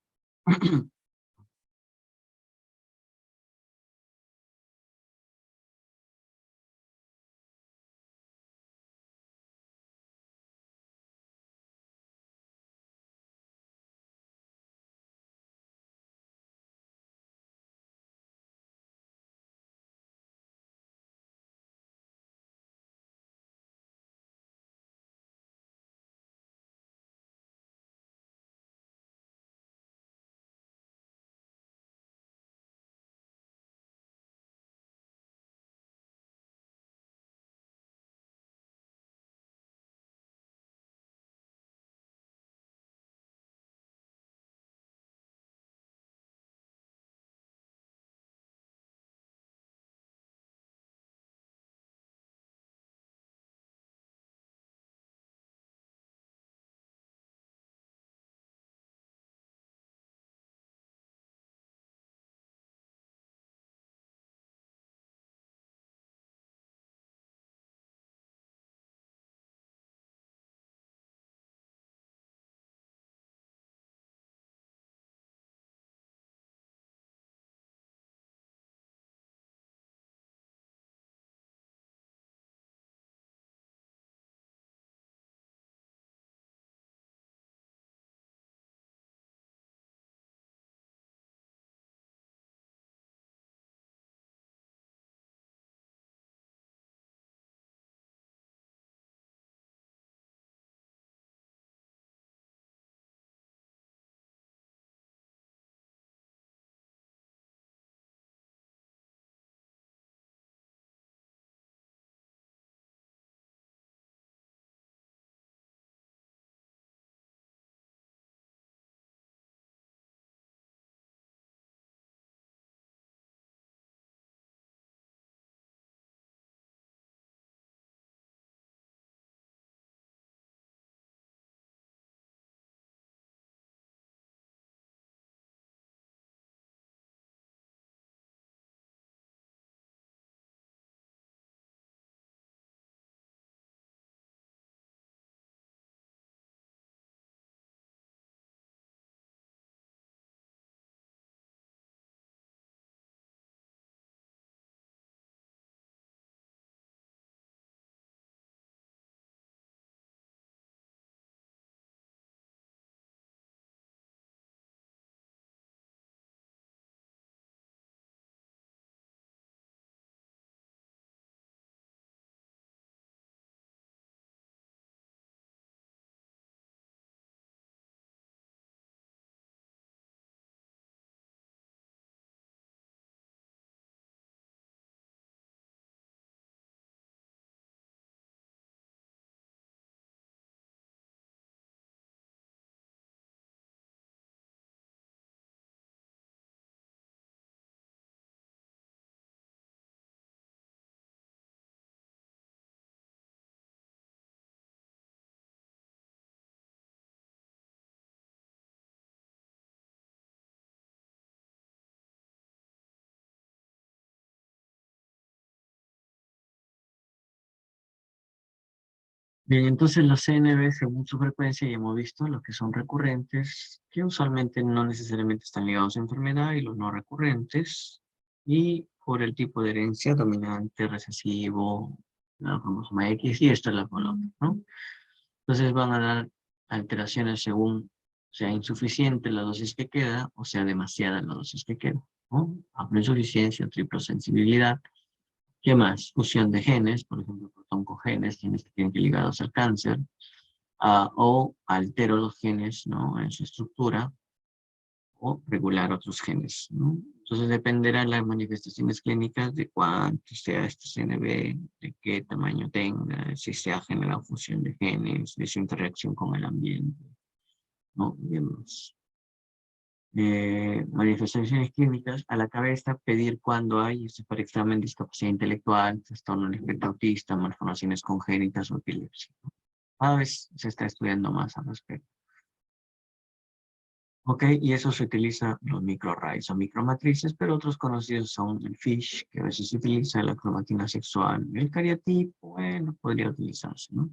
Bien, entonces los CNV, según su frecuencia, ya hemos visto los que son recurrentes, que usualmente no necesariamente están ligados a enfermedad, y los no recurrentes, y por el tipo de herencia, dominante, recesivo, la cromosoma X, y esta es la colonia, ¿no? Entonces van a dar alteraciones según sea insuficiente la dosis que queda, o sea demasiada la dosis que queda, ¿no? Haploinsuficiencia, triplosensibilidad. ¿Qué más? Fusión de genes, por ejemplo, protoncogenes, genes que tienen que ligados al cáncer, o altero los genes, ¿no?, en su estructura, o regular otros genes, ¿no? Entonces dependerá de las manifestaciones clínicas de cuánto sea este CNV, de qué tamaño tenga, si se ha generado fusión de genes, de su interacción con el ambiente, ¿no? Digamos, manifestaciones clínicas a la cabeza, pedir cuándo hay para examen de discapacidad intelectual, trastorno del espectro autista, malformaciones congénitas o epilepsia. Cada vez se está estudiando más al respecto. Ok, y eso se utiliza los microarrays o micromatrices, pero otros conocidos son el FISH, que a veces se utiliza, la cromatina sexual, el cariotipo, bueno, podría utilizarse, ¿no?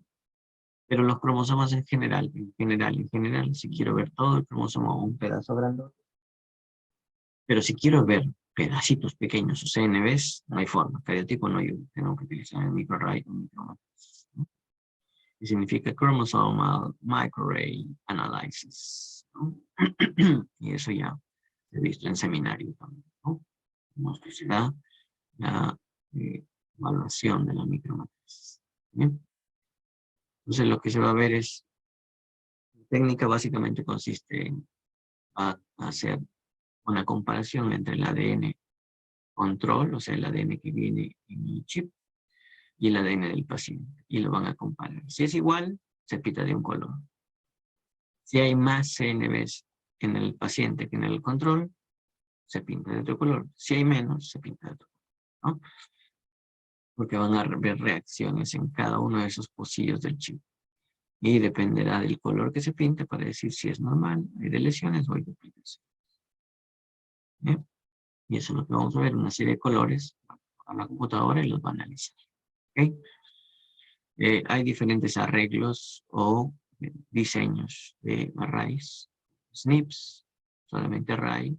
Pero los cromosomas en general, si quiero ver todo el cromosoma o un pedazo grande, pero si quiero ver pedacitos pequeños o CNVs, no hay forma, cariotipo no hay, tengo que utilizar el microarray o micromatrices, ¿no? Que significa Chromosomal Microarray Analysis, ¿no? Y eso ya he visto en seminario también, ¿no? Cómo se da la evaluación de la micromatriz. ¿Bien? Entonces lo que se va a ver es, la técnica básicamente consiste en hacer una comparación entre el ADN control, o sea, el ADN que viene en el chip, y el ADN del paciente, y lo van a comparar. Si es igual, se pinta de un color. Si hay más CNVs en el paciente que en el control, se pinta de otro color. Si hay menos, se pinta de otro color, ¿no? Porque van a ver reacciones en cada uno de esos pocillos del chip. Y dependerá del color que se pinte para decir si es normal, hay de lesiones o hay duplicaciones. ¿Bien? Y eso es lo que vamos a ver, una serie de colores a la computadora y los va a analizar. ¿Okay? Hay diferentes arreglos o diseños de arrays. SNPs, solamente array,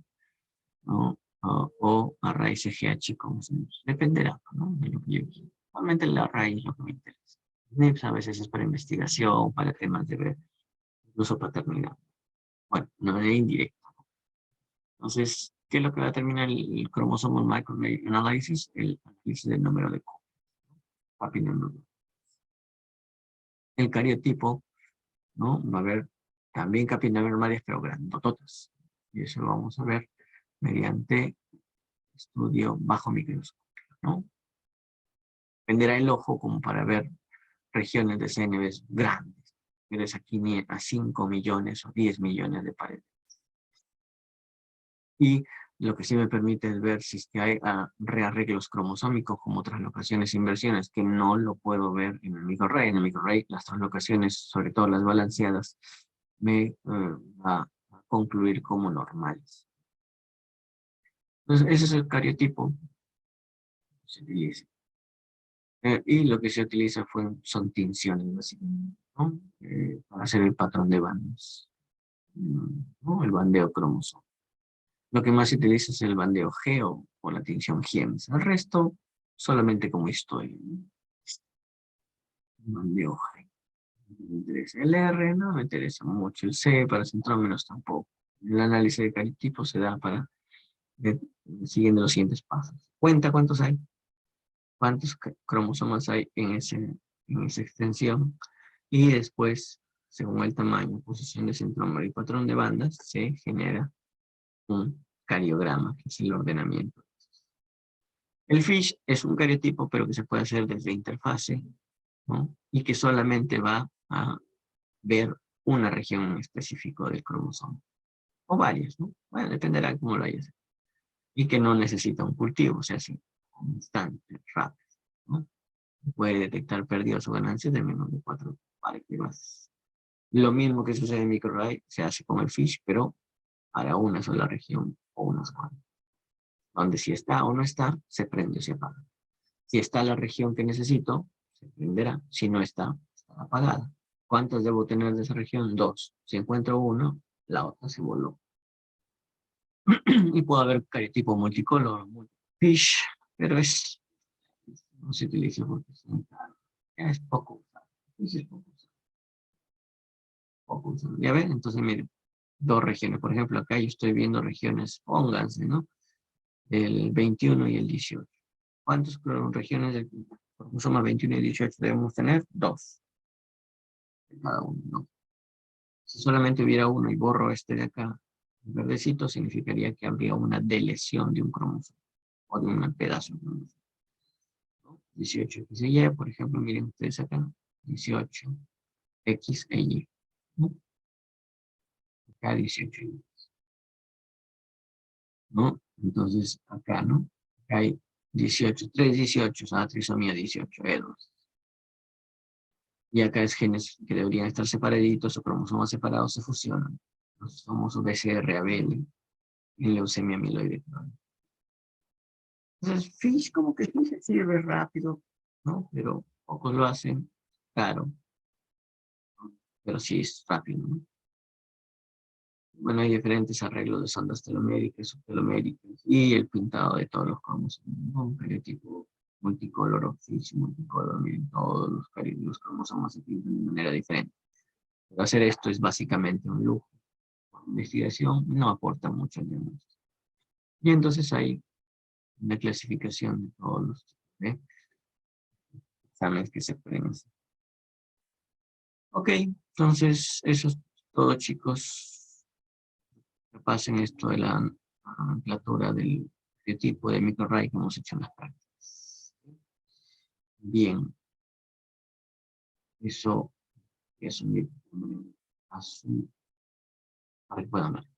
¿no? O array CGH con SNPs. Dependerá, ¿no?, de lo que yo quiera. Normalmente el array es lo que me interesa. SNPs a veces es para investigación, para temas de ver, incluso paternidad. Bueno, una manera indirecta. Entonces, ¿qué es lo que va a determinar el cromosoma microarray analysis? El análisis del número de copias. El cariotipo, ¿no? Va a haber también capinas normales, pero grandototas. Y eso lo vamos a ver mediante estudio bajo microscopio, ¿no? Venderá el ojo como para ver regiones de CNVs grandes, a 5 millones o 10 millones de paredes. Y lo que sí me permite es ver si es que hay rearreglos cromosómicos como translocaciones e inversiones, que no lo puedo ver en el microarray. En el microarray las translocaciones, sobre todo las balanceadas, me va a concluir como normales. Entonces ese es el cariotipo que se utiliza. Y lo que se utiliza son tinciones, básicamente, ¿no? Para hacer el patrón de bandas, ¿no? El bandeo cromosómico. Lo que más se utiliza es el bandeo geo o la tinción GEMS. El resto, solamente como historia, ¿no? Bandeo geo. Me interesa el R, no me interesa mucho. El C para centrómeros tampoco. El análisis de cariotipo se da para siguiendo los siguientes pasos. Cuenta cuántos hay, cuántos cromosomas hay en esa extensión, y después, según el tamaño, posición de centrómero y patrón de bandas, se genera un cariograma, que es el ordenamiento. El FISH es un cariotipo, pero que se puede hacer desde interfase, ¿no? Y que solamente va a ver una región en específico del cromosoma, o varias, ¿no? Bueno, dependerá de cómo lo hayas. Y que no necesita un cultivo, o sea, así, constante, rápido, ¿no? Puede detectar pérdidas o ganancias de menos de 4 partes. Lo mismo que sucede en microarray se hace con el FISH, pero para una sola región o unas cuantas. Donde si está o no está, se prende o se apaga. Si está la región que necesito, se prenderá. Si no está, apagada. ¿Cuántas debo tener de esa región? 2. Si encuentro uno, la otra se voló. Y puede haber cariotipo multicolor, fish, pero no se utiliza porque es poco usado. Es poco usado. Poco usado. ¿Ya ven? Entonces, miren, 2 regiones. Por ejemplo, acá yo estoy viendo regiones, pónganse, ¿no? El 21 y el 18. ¿Cuántas regiones de cromosoma 21 y 18 debemos tener? 2. Cada uno, ¿no? Si solamente hubiera uno y borro este de acá, el verdecito, significaría que habría una delesión de un cromosoma o de un pedazo de cromosoma, ¿no? 18 X e Y, por ejemplo, miren ustedes acá, 18 X e Y, ¿no? Acá 18 Y, ¿no? Entonces, acá, ¿no? Acá hay 18, 3 18, o sea, trisomía 18, E2. Y acá es genes que deberían estar separaditos o cromosomas separados se fusionan. Los famosos BCR-ABL en leucemia amiloide crónica. Entonces, Fish como que sí se sirve rápido, ¿no? Pero pocos lo hacen, claro, pero sí es rápido, ¿no? Bueno, hay diferentes arreglos de sondas teloméricas, subteloméricas y el pintado de todos los cromosomas, ¿no? Un cariotipo multicolor o Fish multicolor, miren, todos los cromosomas se pintan de manera diferente. Pero hacer esto es básicamente un lujo. Por investigación no aporta mucho al diagnóstico. Y entonces hay una clasificación de todos los tipos de exámenes que se pueden hacer. Ok, entonces eso es todo, chicos. Repasen esto de la nomenclatura del biotipo de microarray que hemos hecho en las prácticas. Bien, eso es un a su, para que puedan ver.